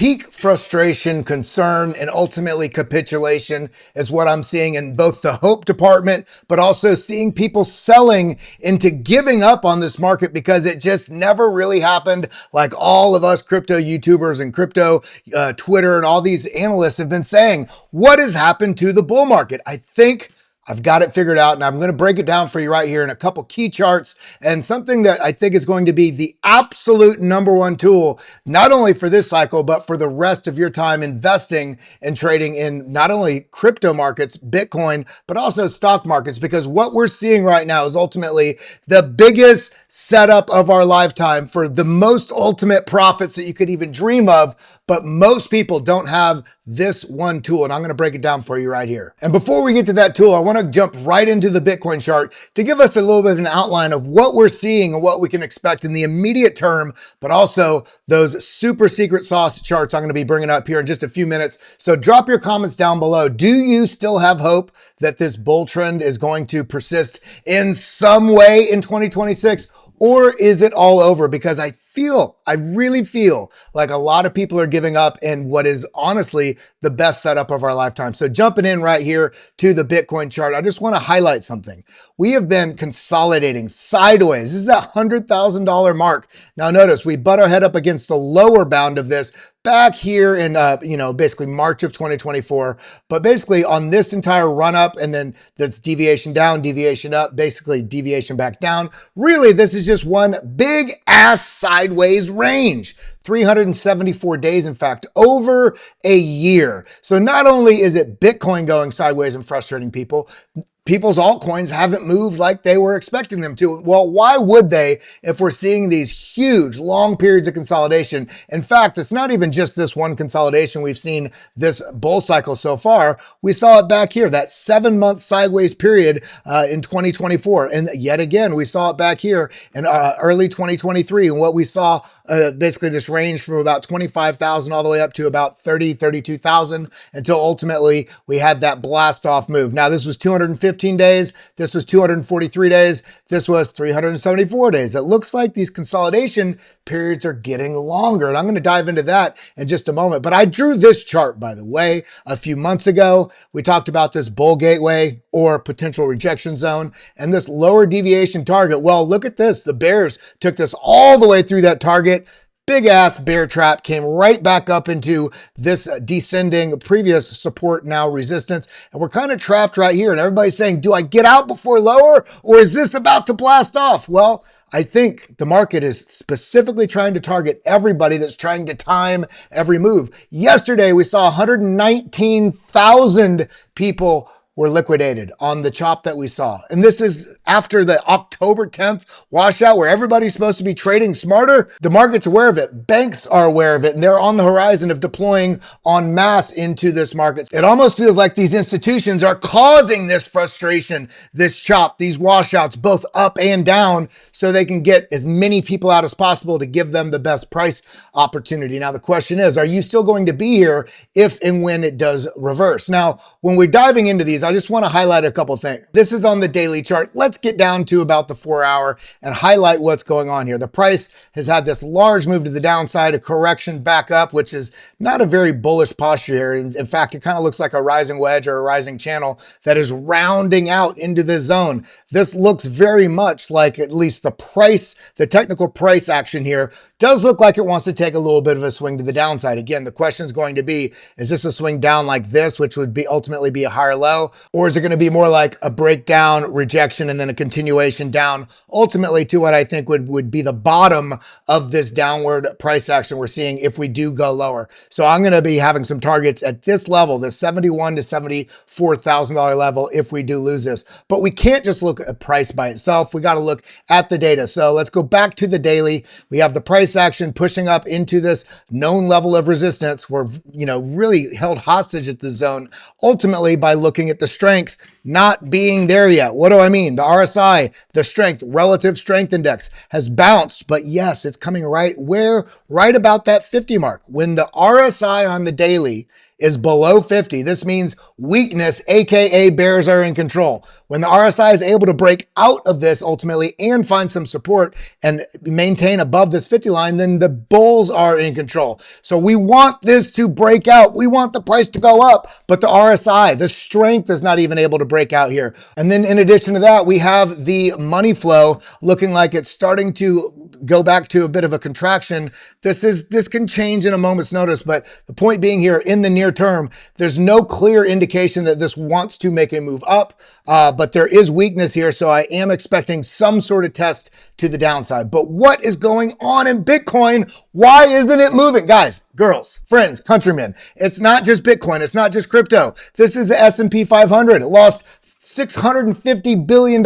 Peak frustration, concern, and ultimately capitulation is what I'm seeing in both the hope department, but also seeing people selling into giving up on this market because it just never really happened. Like all of us crypto YouTubers and crypto Twitter and all these analysts have been saying, what has happened to the bull market? I think I've got it figured out, and I'm going to break it down for you right here in a couple key charts and something that I think is going to be the absolute number one tool, not only for this cycle, but for the rest of your time investing and trading in not only crypto markets, Bitcoin, but also stock markets, because what we're seeing right now is ultimately the biggest setup of our lifetime for the most ultimate profits that you could even dream of. But most people don't have this one tool, and I'm going to break it down for you right here. And before we get to that tool, I want to jump right into the Bitcoin chart to give us a little bit of an outline of what we're seeing and what we can expect in the immediate term, but also those super secret sauce charts I'm going to be bringing up here in just a few minutes. So drop your comments down below. Do you still have hope that this bull trend is going to persist in some way in 2026? Or is it all over? Because I really feel like a lot of people are giving up in what is honestly the best setup of our lifetime. So jumping in right here to the Bitcoin chart, I just want to highlight something. We have been consolidating sideways. This is a $100,000 mark. Now notice we butt our head up against the lower bound of this back here in, basically March of 2024, but basically on this entire run up and then this deviation down, deviation up, basically deviation back down. Really, this is just one big ass sideways range. 374 days, in fact, over a year. So not only is it Bitcoin going sideways and frustrating people, people's altcoins haven't moved like they were expecting them to. Well, why would they if we're seeing these huge, long periods of consolidation? In fact, it's not even just this one consolidation we've seen this bull cycle so far. We saw it back here, that 7-month sideways period in 2024. And yet again, we saw it back here in early 2023. And what we saw, basically this range from about 25,000 all the way up to about 32,000 until ultimately we had that blast off move. Now, this was 215 days. This was 243 days. This was 374 days. It looks like these consolidation periods are getting longer. And I'm going to dive into that in just a moment. But I drew this chart, by the way, a few months ago. We talked about this bull gateway or potential rejection zone and this lower deviation target. Well, look at this. The bears took this all the way through that target. Big ass bear trap, came right back up into this descending previous support, now resistance. And we're kind of trapped right here. And everybody's saying, do I get out before lower or is this about to blast off? Well, I think the market is specifically trying to target everybody that's trying to time every move. Yesterday, we saw 119,000 people were liquidated on the chop that we saw. And this is after the October 10th washout where everybody's supposed to be trading smarter. The market's aware of it. Banks are aware of it. And they're on the horizon of deploying en masse into this market. It almost feels like these institutions are causing this frustration, this chop, these washouts, both up and down, so they can get as many people out as possible to give them the best price opportunity. Now, the question is, are you still going to be here if and when it does reverse? Now, when we're diving into these, I just want to highlight a couple things. This is on the daily chart. Let's get down to about the 4-hour and highlight what's going on here. The price has had this large move to the downside, a correction back up, which is not a very bullish posture here. In fact, it kind of looks like a rising wedge or a rising channel that is rounding out into this zone. This looks very much like at least the price, the technical price action here does look like it wants to take a little bit of a swing to the downside. Again, the question is going to be, is this a swing down like this, which would be ultimately be a higher low? Or is it going to be more like a breakdown, rejection, and then a continuation down, ultimately to what I think would be the bottom of this downward price action we're seeing if we do go lower. So I'm going to be having some targets at this level, the $71,000 to $74,000 level if we do lose this. But we can't just look at price by itself. We got to look at the data. So let's go back to the daily. We have the price action pushing up into this known level of resistance. We're, really held hostage at the zone, ultimately by looking at the strength not being there yet. What do I mean? The RSI, the strength, relative strength index has bounced, but yes, it's coming right about that 50 mark. When the RSI on the daily is below 50. This means weakness, aka bears are in control. When the RSI is able to break out of this ultimately and find some support and maintain above this 50 line, then the bulls are in control. So we want this to break out. We want the price to go up, but the RSI, the strength is not even able to break out here. And then in addition to that, we have the money flow looking like it's starting to go back to a bit of a contraction. This can change in a moment's notice, but the point being here, in the near term, there's no clear indication that this wants to make a move up, but there is weakness here, so I am expecting some sort of test to the downside. But what is going on in Bitcoin? Why isn't it moving? Guys, girls, friends, countrymen, it's not just Bitcoin. It's not just crypto. This is the S&P 500. It lost $650 billion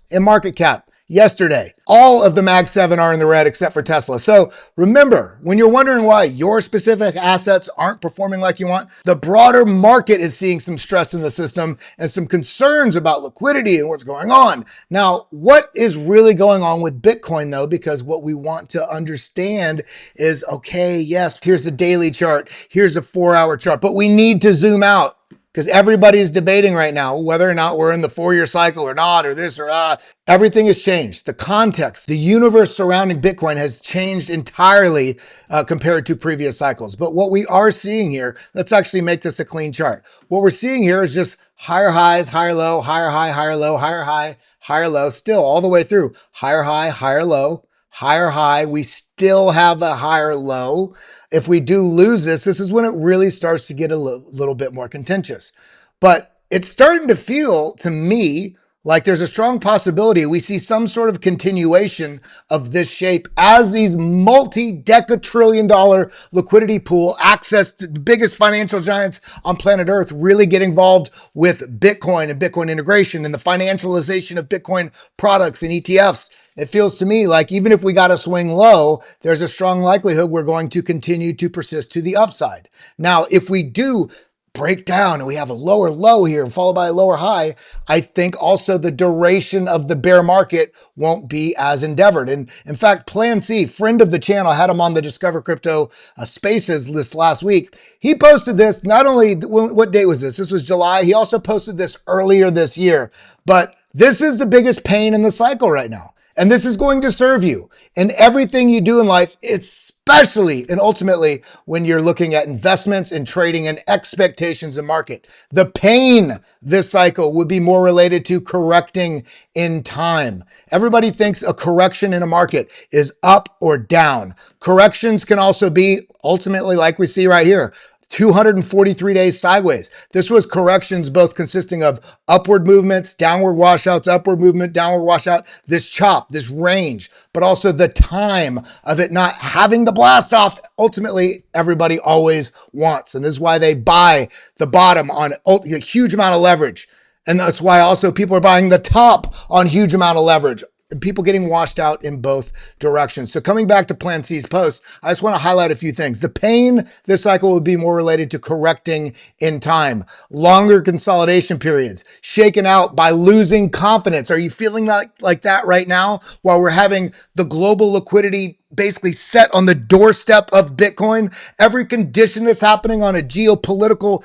in market cap yesterday. All of the Mag 7 are in the red except for Tesla. So remember, when you're wondering why your specific assets aren't performing like you want, the broader market is seeing some stress in the system and some concerns about liquidity and what's going on. Now, what is really going on with Bitcoin though? Because what we want to understand is, okay, yes, here's the daily chart, here's a 4-hour chart, but we need to zoom out. Because everybody's debating right now whether or not we're in the 4-year cycle or not, or this or that. Everything has changed. The context, the universe surrounding Bitcoin has changed entirely compared to previous cycles. But what we are seeing here, let's actually make this a clean chart. What we're seeing here is just higher highs, higher low, higher high, higher low, higher high, higher low, still all the way through. Higher high, higher low, higher high. We still have a higher low. If we do lose this, this is when it really starts to get a little bit more contentious. But it's starting to feel to me like there's a strong possibility we see some sort of continuation of this shape as these multi-decatrillion dollar liquidity pool access to the biggest financial giants on planet Earth really get involved with Bitcoin and Bitcoin integration and the financialization of Bitcoin products and ETFs. It feels to me like even if we got to swing low, there's a strong likelihood we're going to continue to persist to the upside. Now, if we do break down and we have a lower low here followed by a lower high, I think also the duration of the bear market won't be as endeavored. And in fact, Plan C, friend of the channel, had him on the Discover Crypto Spaces this last week. He posted this, not only, what date was this? This was July. He also posted this earlier this year, but this is the biggest pain in the cycle right now. And this is going to serve you in everything you do in life, especially and ultimately when you're looking at investments and trading and expectations in market. The pain this cycle would be more related to correcting in time. Everybody thinks a correction in a market is up or down. Corrections can also be ultimately, like we see right here, 243 days sideways. This was corrections both consisting of upward movements, downward washouts, upward movement, downward washout, this chop, this range, but also the time of it not having the blast off. Ultimately, everybody always wants. And this is why they buy the bottom on a huge amount of leverage. And that's why also people are buying the top on huge amount of leverage. And people getting washed out in both directions. So coming back to Plan C's post, I just want to highlight a few things. The pain this cycle would be more related to correcting in time, longer consolidation periods, shaken out by losing confidence. Are you feeling like that right now while we're having the global liquidity basically set on the doorstep of Bitcoin? Every condition that's happening on a geopolitical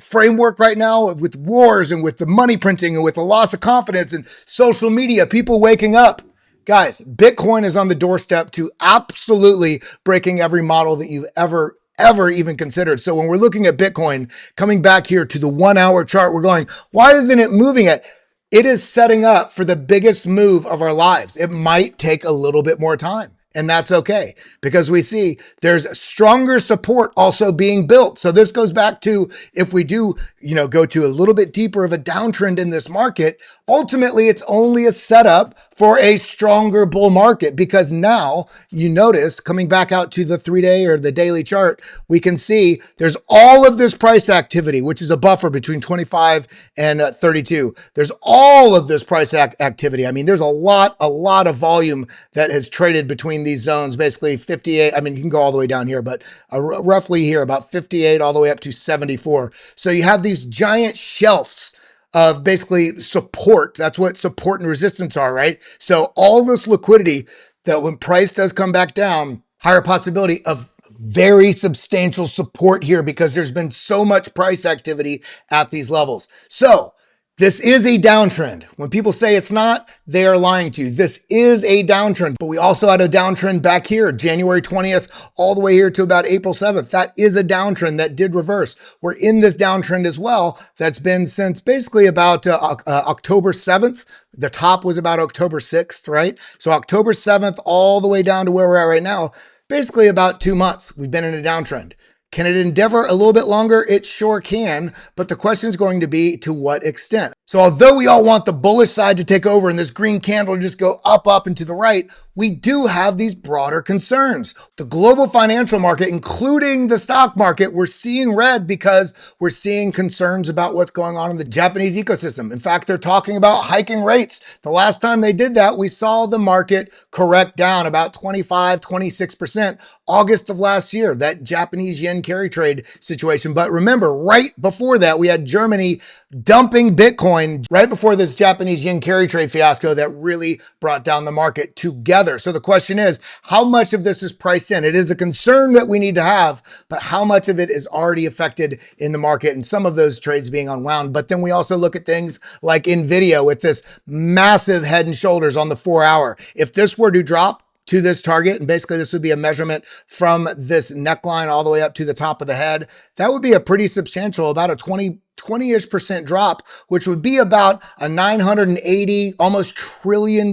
framework right now with wars and with the money printing and with the loss of confidence and social media, people waking up. Guys, Bitcoin is on the doorstep to absolutely breaking every model that you've ever even considered. So when we're looking at Bitcoin, coming back here to the 1-hour chart, we're going, why isn't it moving it? It is setting up for the biggest move of our lives. It might take a little bit more time. And that's okay because we see there's stronger support also being built. So this goes back to if we do, go to a little bit deeper of a downtrend in this market, ultimately it's only a setup for a stronger bull market because now you notice coming back out to the 3-day or the daily chart, we can see there's all of this price activity, which is a buffer between 25 and 32. There's all of this price activity. I mean, there's a lot of volume that has traded between these zones, basically 58. I mean, you can go all the way down here, but roughly here about 58 all the way up to 74. So you have these giant shelves of basically support. That's what support and resistance are, right? So all this liquidity that when price does come back down, higher possibility of very substantial support here because there's been so much price activity at these levels. So this is a downtrend. When people say it's not, they are lying to you. This is a downtrend, but we also had a downtrend back here, January 20th, all the way here to about April 7th. That is a downtrend that did reverse. We're in this downtrend as well. That's been since basically about October 7th. The top was about October 6th, right? So October 7th, all the way down to where we're at right now, basically about 2 months. We've been in a downtrend. Can it endeavor a little bit longer? It sure can, but the question is going to be to what extent. So although we all want the bullish side to take over and this green candle to just go up, up and to the right, we do have these broader concerns. The global financial market, including the stock market, we're seeing red because we're seeing concerns about what's going on in the Japanese ecosystem. In fact, they're talking about hiking rates. The last time they did that, we saw the market correct down about 25, 26%. August of last year, that Japanese yen carry trade situation. But remember, right before that, we had Germany dumping Bitcoin right before this Japanese yen carry trade fiasco that really brought down the market together. So the question is, how much of this is priced in? It is a concern that we need to have, but how much of it is already affected in the market and some of those trades being unwound? But then we also look at things like Nvidia with this massive head and shoulders on the 4 hour. If this were to drop to this target, and basically this would be a measurement from this neckline all the way up to the top of the head, that would be a pretty substantial, about a 20-ish% drop, which would be about a $980 almost trillion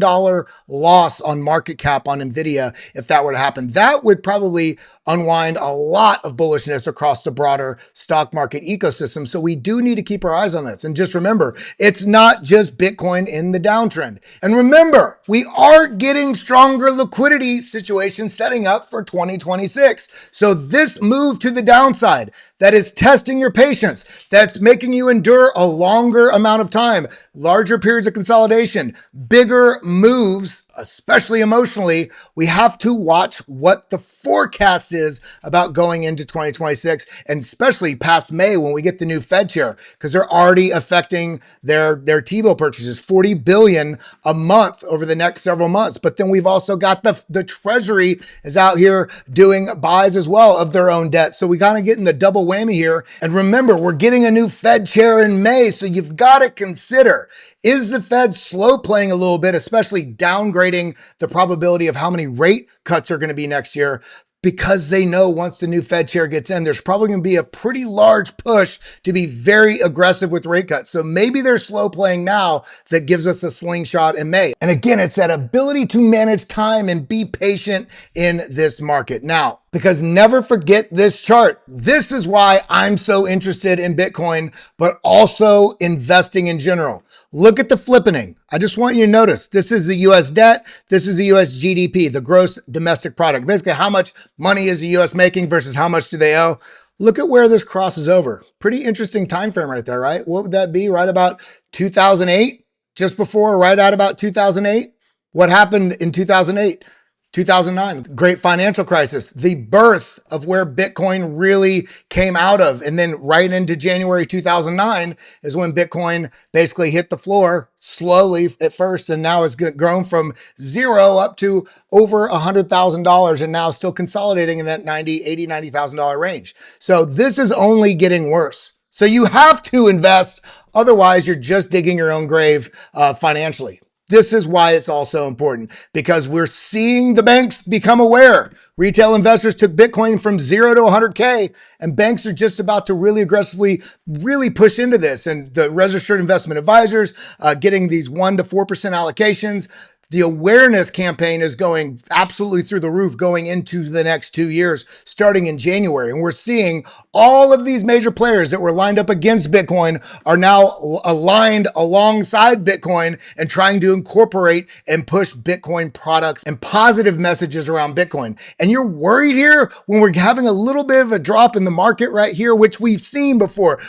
loss on market cap on Nvidia if that were to happen. That would probably unwind a lot of bullishness across the broader stock market ecosystem. So we do need to keep our eyes on this. And just remember, it's not just Bitcoin in the downtrend. And remember, we are getting stronger liquidity situations setting up for 2026. So this move to the downside that is testing your patience, that's making you endure a longer amount of time, larger periods of consolidation, bigger moves, especially emotionally, we have to watch what the forecast is about going into 2026, and especially past May when we get the new Fed chair, because they're already affecting their T-bill purchases, 40 billion a month over the next several months. But then we've also got the Treasury is out here doing buys as well of their own debt. So we kind of getting the double whammy here. And remember, we're getting a new Fed chair in May. So you've got to consider, is the Fed slow playing a little bit, especially downgrading the probability of how many rate cuts are going to be next year? Because they know once the new Fed chair gets in, there's probably going to be a pretty large push to be very aggressive with rate cuts. So maybe they're slow playing now that gives us a slingshot in May. And again, it's that ability to manage time and be patient in this market. Now, because never forget this chart. This is why I'm so interested in Bitcoin, but also investing in general. Look at the flippening. I just want you to notice this is the US debt. This is the US GDP, the gross domestic product. Basically, how much money is the US making versus how much do they owe? Look at where this crosses over. Pretty interesting time frame right there, right? What would that be? Right about 2008, just before, right at about 2008. What happened in 2008? 2009, great financial crisis, the birth of where Bitcoin really came out of. And then right into January 2009 is when Bitcoin basically hit the floor slowly at first. And now it's grown from zero up to over $100,000 and now still consolidating in that $90,000 range. So this is only getting worse. So you have to invest. Otherwise, you're just digging your own grave financially. This is why it's also important, because we're seeing the banks become aware. Retail investors took Bitcoin from 0 to 100K, and banks are just about to really aggressively really push into this. And the registered investment advisors getting these 1 to 4% allocations. The awareness campaign is going absolutely through the roof going into the next 2 years, starting in January. And we're seeing all of these major players that were lined up against Bitcoin are now aligned alongside Bitcoin and trying to incorporate and push Bitcoin products and positive messages around Bitcoin. And you're worried here when we're having a little bit of a drop in the market right here, which we've seen before.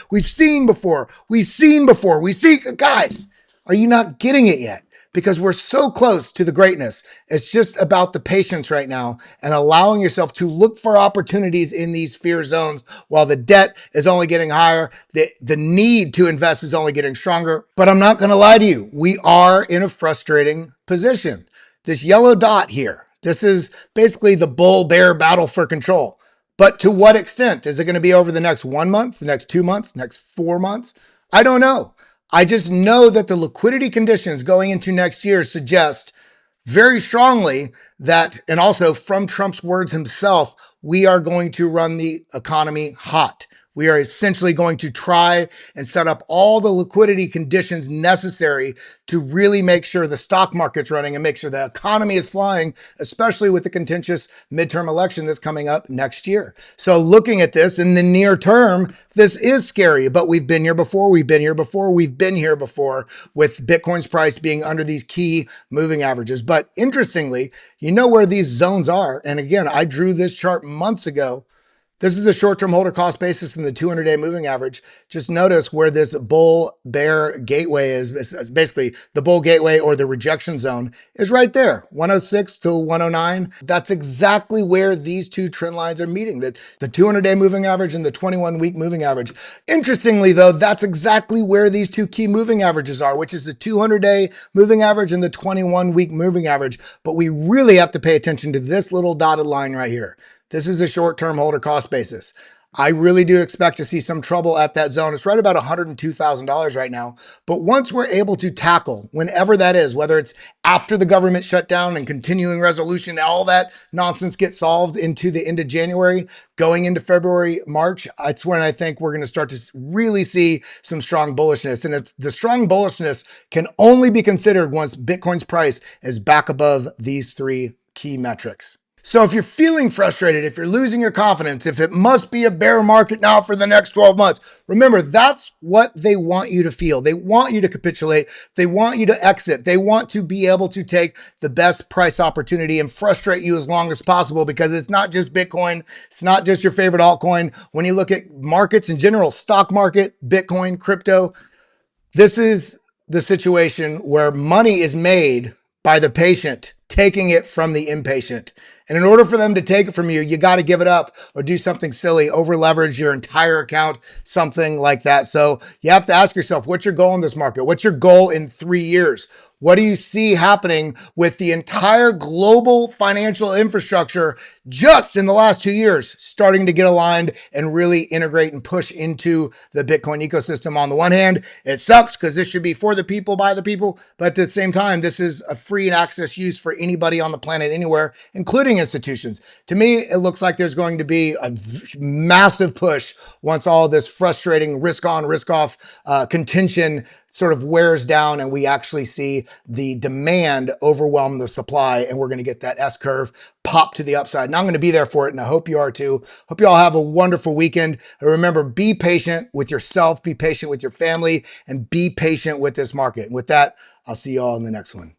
Guys, are you not getting it yet? Because we're so close to the greatness. It's just about the patience right now and allowing yourself to look for opportunities in these fear zones while the debt is only getting higher. The need to invest is only getting stronger. But I'm not going to lie to you. We are in a frustrating position. This yellow dot here, this is basically the bull bear battle for control. But to what extent? Is it going to be over the next 1 month, the next 2 months, next 4 months? I don't know. I just know that the liquidity conditions going into next year suggest very strongly that, and also from Trump's words himself, we are going to run the economy hot. We are essentially going to try and set up all the liquidity conditions necessary to really make sure the stock market's running and make sure the economy is flying, especially with the contentious midterm election that's coming up next year. So looking at this in the near term, this is scary, but we've been here before. We've been here before with Bitcoin's price being under these key moving averages. But interestingly, you know where these zones are. And again, I drew this chart months ago. This is the short-term holder cost basis in the 200-day moving average. Just notice where this bull bear gateway is. Basically, the bull gateway or the rejection zone is right there, 106 to 109. That's exactly where these two trend lines are meeting, the 200-day moving average and the 21-week moving average. Interestingly, though, that's exactly where these two key moving averages are, which is the 200-day moving average and the 21-week moving average. But we really have to pay attention to this little dotted line right here. This is a short-term holder cost basis. I really do expect to see some trouble at that zone. It's right about $102,000 right now. But once we're able to tackle, whenever that is, whether it's after the government shutdown and continuing resolution, all that nonsense gets solved into the end of January, going into February, March, that's when I think we're going to start to really see some strong bullishness. And it's the strong bullishness can only be considered once Bitcoin's price is back above these three key metrics. So if you're feeling frustrated, if you're losing your confidence, if it must be a bear market now for the next 12 months, remember, that's what they want you to feel. They want you to capitulate. They want you to exit. They want to be able to take the best price opportunity and frustrate you as long as possible, because it's not just Bitcoin. It's not just your favorite altcoin. When you look at markets in general, stock market, Bitcoin, crypto, this is the situation where money is made by the patient taking it from the impatient. And in order for them to take it from you, you got to give it up or do something silly, over leverage your entire account, something like that. So you have to ask yourself, what's your goal in this market? What's your goal in 3 years? What do you see happening with the entire global financial infrastructure just in the last 2 years starting to get aligned and really integrate and push into the Bitcoin ecosystem? On the one hand, it sucks because this should be for the people, by the people. But at the same time, this is a free and access use for anybody on the planet anywhere, including institutions. To me, it looks like there's going to be a massive push once all this frustrating risk on, risk off contention sort of wears down and we actually see the demand overwhelm the supply, and we're going to get that S curve pop to the upside. And I'm going to be there for it, and I hope you are too. Hope you all have a wonderful weekend. And remember, be patient with yourself, be patient with your family, and be patient with this market. And with that, I'll see you all in the next one.